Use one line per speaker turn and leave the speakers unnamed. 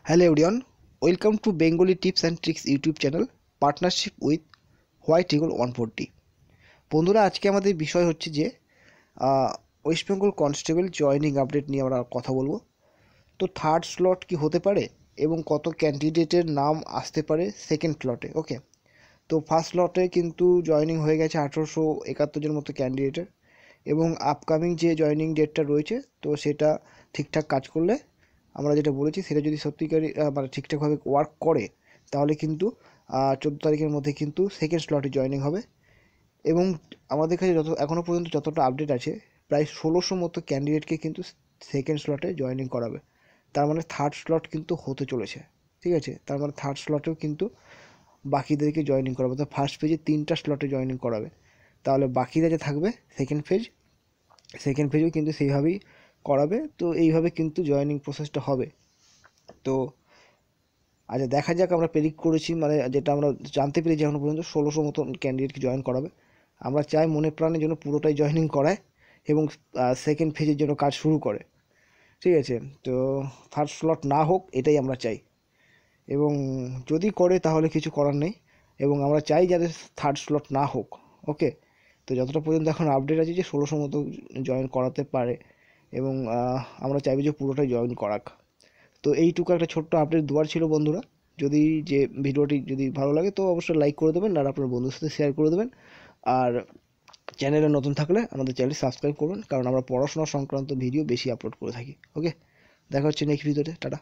Hello everyone, welcome to Bengali Tips and Tricks YouTube channel, partnership with White Eagle 140। বন্ধুরা, আজকে আমাদের বিষয় হচ্ছে যে West Bengal constable joining update নিয়ে আমরা কথা বলবো। তো থার্ড স্লট কি হতে পারে এবং কত ক্যান্ডিডেটের নাম আসতে পারে সেকেন্ড স্লটে। ওকে, তো ফার্স্ট স্লটে কিন্তু জয়েনিং হয়ে গেছে 1871 মতো ক্যান্ডিডেটের, এবং আপকামিং যে জয়েনিং ডেটটা রয়েছে তো সেটা ঠিকঠাক কাজ করলে, আমরা যেটা বলেছি সেটা যদি সত্যিকারই মানে ঠিকঠাকভাবে ওয়ার্ক করে, তাহলে কিন্তু 14 তারিখের মধ্যে কিন্তু সেকেন্ড স্লটে জয়েনিং হবে। এবং আমাদের কাছে এখনও পর্যন্ত যতটা আপডেট আছে, প্রায় 1600 মতো ক্যান্ডিডেটকে কিন্তু সেকেন্ড স্লটে জয়েনিং করাবে। তার মানে থার্ড স্লট কিন্তু হতে চলেছে। ঠিক আছে, তার মানে থার্ড স্লটেও কিন্তু বাকিদেরকে জয়েনিং করাবে। তো ফার্স্ট পেজে 3টা স্লটে জয়েনিং করাবে, তাহলে বাকিরা যে থাকবে সেকেন্ড ফেজেও কিন্তু সেইভাবেই করাবে। তো এইভাবে কিন্তু জয়েনিং প্রসেসটা হবে। তো আচ্ছা, দেখা যাক, আমরা প্রেডিক্ট করেছি, মানে যেটা আমরা জানতে পেরেছি এখনো পর্যন্ত 1600 মতো ক্যান্ডিডেটকে জয়েন করাবে। আমরা চাই মনে প্রাণের জন্য পুরোটাই জয়েনিং করায় এবং সেকেন্ড ফেজের জন্য কাজ শুরু করে। ঠিক আছে, তো থার্ড স্লট না হোক এটাই আমরা চাই, এবং যদি করে তাহলে কিছু করার নেই, এবং আমরা চাই যাতে থার্ড স্লট না হোক। ওকে, তো যতটা পর্যন্ত এখন আপডেট আছে যে 1600 মতো জয়েন করাতে পারে, এবং আমরা চাইবো যে পুরোটাই জয়েন করাক। তো এইটুকু একটা ছোট্ট আপডেট দেওয়ার ছিল বন্ধুরা। যদি যে ভিডিওটি যদি ভালো লাগে তো অবশ্যই লাইক করে দেবেন, আর আপনার বন্ধুর সাথে শেয়ার করে দেবেন। আর চ্যানেলে নতুন থাকলে আমাদের চ্যানেল সাবস্ক্রাইব করবেন, কারণ আমরা পড়াশোনা সংক্রান্ত ভিডিও বেশি আপলোড করে থাকি। ওকে, দেখা হচ্ছে নেক্সট ভিডিওতে। টাটা।